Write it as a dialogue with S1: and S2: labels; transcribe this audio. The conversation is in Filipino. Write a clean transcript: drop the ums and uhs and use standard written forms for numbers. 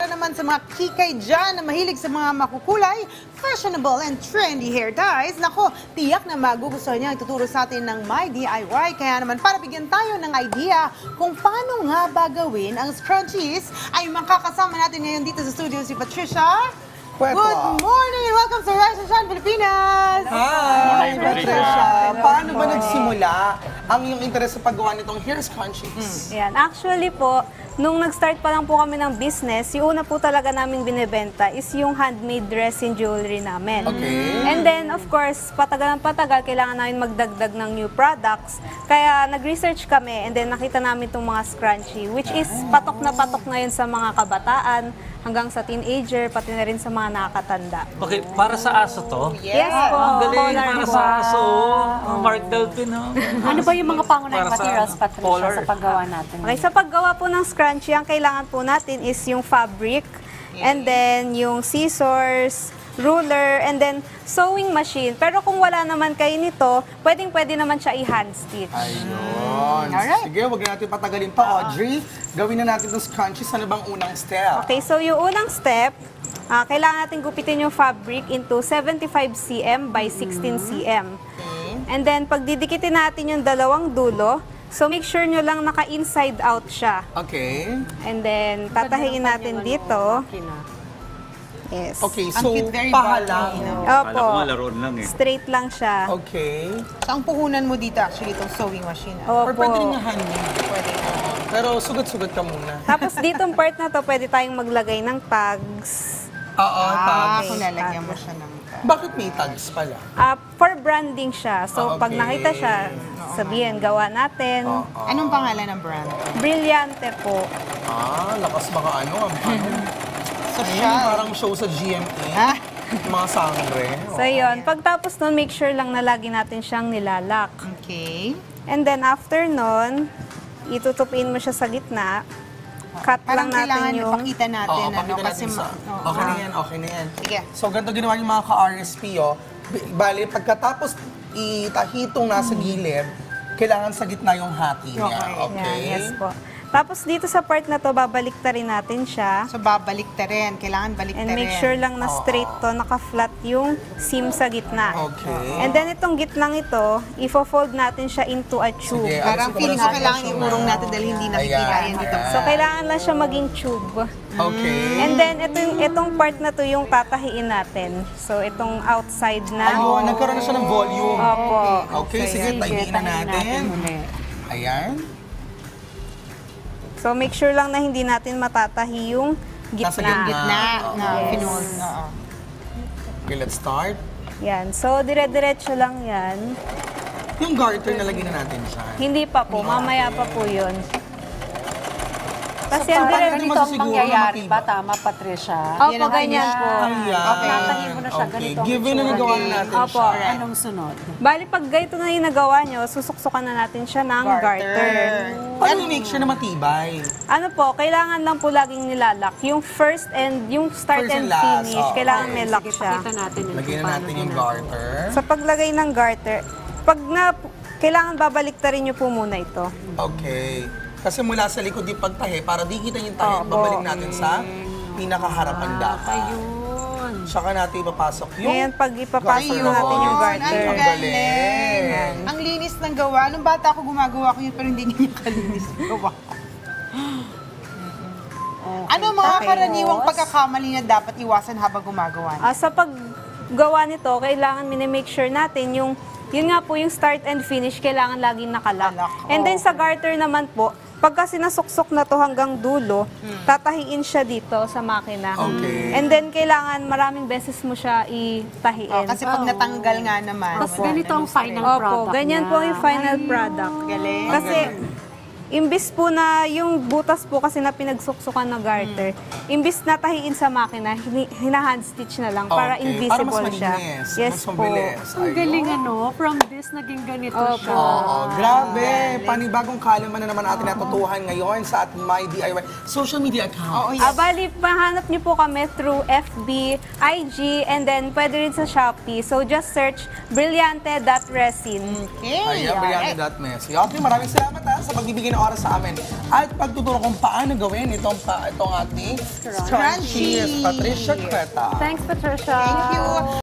S1: naman sa mga kikay dyan na mahilig sa mga makukulay, fashionable and trendy hair dyes, nako, tiyak na magugustuhan niya ituturo sa atin ng My DIY. Kaya naman, para bigyan tayo ng idea kung paano nga ba gawin ang scrunchies, ay makakasama natin ngayon dito sa studio si Patricia.
S2: Pweto.
S1: Good morning and welcome sa Rise and Shine Pilipinas!
S2: Hi, Patricia! Paano ba nagsimula ang iyong interest sa paggawa nitong hair scrunchies?
S3: Yan. Actually po, nung nag-start pa lang po kami ng business, yung una po talaga namin binibenta is yung handmade resin jewelry namin.
S2: Okay.
S3: And then, of course, patagal ng patagal, kailangan namin magdagdag ng new products. Kaya nag-research kami and then nakita namin itong mga scrunchie, which is patok na patok ngayon sa mga kabataan, hanggang sa teenager, pati na rin sa mga nakakatanda.
S4: Okay, para sa aso to?
S3: Yes po.
S4: Ang galing,
S3: Polar
S4: para
S3: po.
S4: sa aso. Mark Delphin, no?
S5: Ano ba yung mga pangunahing
S4: Para sa
S5: materials, Patricia,
S4: polar.
S5: sa paggawa natin?
S3: Okay, sa paggawa po ng scrunchie, ang kailangan po natin is yung fabric, and then yung scissors, ruler, and then sewing machine. Pero kung wala naman kayo nito, pwedeng-pwede naman siya i-hand stitch.
S2: Ayun.
S1: Alright.
S2: Sige, huwag na natin patagalin pa, Audrey. Gawin na natin itong scrunchies. Ano bang unang step?
S3: Okay, so yung unang step, kailangan natin gupitin yung fabric into 75 cm by 16 cm. And then, pag didikitin natin yung dalawang dulo, so make sure nyo lang naka-inside out siya.
S2: Okay.
S3: And then, tatahiin natin dito. Yes.
S2: Okay,
S1: Ang
S2: so
S1: cute, very
S2: pahalang.
S1: baggy, no?
S4: Kala ko
S3: Opo.
S4: nga laruan lang eh.
S3: Straight lang siya.
S2: Okay.
S1: So, ang puhunan mo dito actually itong sewing machine.
S2: Or pwede rin
S3: Opo.
S2: yung handmade.
S1: Pwede na.
S2: Pero sugat-sugat ka muna.
S3: Tapos ditong part na to, pwede tayong maglagay ng tags.
S2: Oo, tags.
S1: Kung lalagyan mo siya ng
S2: Bakit may tags pala?
S3: For branding siya. So, pag
S2: Okay.
S3: nakita siya, sabihin, gawa natin.
S1: Anong pangalan ng brand?
S3: Brilyante po.
S2: Lakas baka ano.
S1: Social.
S2: Parang show sa GMA.
S1: Ah,
S2: Mga sangre.
S3: So, yun. Pagtapos nun, make sure lang na lagi natin siyang nilalak.
S1: okay.
S3: And then, after nun, itutupin mo siya sa gitna. Cut
S1: Parang
S3: lang
S1: kailangan
S3: natin yung...
S1: ipakita natin,
S2: Oo,
S1: ano,
S2: pakita
S1: kasi
S2: natin sa...
S1: oo.
S2: Okay na yan, okay na yan.
S1: Sige.
S2: So, ganito ginawa yung mga ka-RSP, oh. Bali, pagkatapos itahitong nasa gilid, kailangan sa gitna yung hati niya. Okay.
S3: Yan, yes po. Tapos dito sa part na to, babalik rin natin siya.
S1: So, babalik ta rin. Kailangan balik ta
S3: And
S1: rin.
S3: make sure lang na straight to, naka-flat yung seam sa gitna.
S2: Okay.
S3: And then itong gitnang ito, ifo-fold natin siya into a tube.
S2: Sige.
S1: Parang
S2: Ayos,
S1: feeling ko
S2: parang
S1: kailangan
S2: sitwasyon
S1: iurong
S2: na.
S1: natin dahil hindi nakikita
S2: Ayan.
S1: yan dito.
S3: So kailangan lang siya maging tube.
S2: Okay.
S3: And then itong part na to yung tatahiin natin. So itong outside na.
S2: Ayun, nagkaroon na siya ng volume.
S3: Opo.
S2: Okay, sige, tahiin na natin. Ayan.
S3: So make sure lang na hindi natin matatahi yung
S2: Nasa
S3: gitna.
S1: Gitna na
S3: Yes.
S1: pinuhol. Oo.
S2: Okay, let's start.
S3: Yan. So dire-diretso lang yan.
S2: Yung garter na lagyan na natin siya.
S3: Hindi pa po. Mamaya pa po yun. Kasi yan
S2: parang
S3: dire-
S2: hindi
S5: Ganito ang
S2: masisiguro na
S5: mangyayari
S2: matibay.
S5: ba? Tama, Patricia?
S3: Opo,
S1: Yan ang
S3: ganyan
S1: kanya.
S3: po.
S2: Ayan.
S1: Okay.
S5: Tatahin mo na siya,
S2: Okay,
S5: ganito ang
S2: given na
S5: itsura.
S2: nagawa na natin
S3: Opo.
S2: siya.
S5: Anong sunod?
S3: Bali, pag ganito na yung nagawa nyo, susuksukan na natin siya ng garter.
S2: Paano make sure na matibay?
S3: Ano po, kailangan lang po laging nilalak. Yung first and yung start
S2: First and
S3: and
S2: last,
S3: finish,
S2: oo.
S3: kailangan
S2: Okay,
S3: may lock
S5: Sige,
S3: siya.
S5: pakita natin ito.
S2: Lagyan na
S5: paano
S2: natin yung
S5: ginagawa.
S2: garter.
S3: Sa paglagay ng garter, kailangan babalik rin nyo po muna ito.
S2: Okay. Kasi mula sa likod yung pagtahi, para di kita yung tahi,
S3: Opo.
S2: babalik natin sa pinakaharapan dapat.
S5: Ayun.
S2: Tsaka natin ipapasok yung...
S3: Ngayon, pag ipapasok na natin yung garter.
S1: Ang
S2: galing.
S1: galing. Ang linis ng gawa. Nung bata ako gumagawa ko yun, pero hindi ganyan kalinis yung gawa. Ano mga
S3: tapos?
S1: karaniwang pagkakamali na dapat iwasan habang gumagawa?
S3: Sa paggawa nito, kailangan minimake sure natin yun nga po yung start and finish, kailangan laging nakalak.
S1: Nakalak,
S3: And then sa garter naman po, pagka sinasuksok na to hanggang dulo, tatahiin siya dito sa makina.
S2: Okay.
S3: And then kailangan maraming beses mo siya itahiin.
S1: Kasi pag natanggal nga naman.
S5: Tapos ganito ang final
S3: Opo,
S5: product
S3: ganyan
S5: niya.
S3: po yung final product.
S1: Galing.
S3: Kasi imbis po na yung butas po kasi na pinagsuksukan ng garter, imbis na tahiin sa makina, hinahand stitch na lang para
S2: Okay.
S3: invisible
S2: para mas
S3: siya.
S2: malinis,
S3: Yes
S2: mas
S3: po.
S2: mabilis.
S5: Ang galing ano, from this is naging ganito
S3: Opo.
S5: siya.
S2: Oo, grabe. Panibagong kalaman na naman natin natutuhan ngayon sa ating My DIY social media account.
S3: Bali, mahanap niyo po kami through FB, IG, and then pwede rin sa Shopee. So just search Brillante.resin.
S1: Okay,
S2: Ayan, Brianna.Messi. Okay, maraming salamat sa pagbibigay ng oras sa amin. At pagtuturo kung paano gawin itong ating
S1: Scrunchie.
S2: Patricia Creta.
S5: Thanks, Patricia.
S1: Thank you.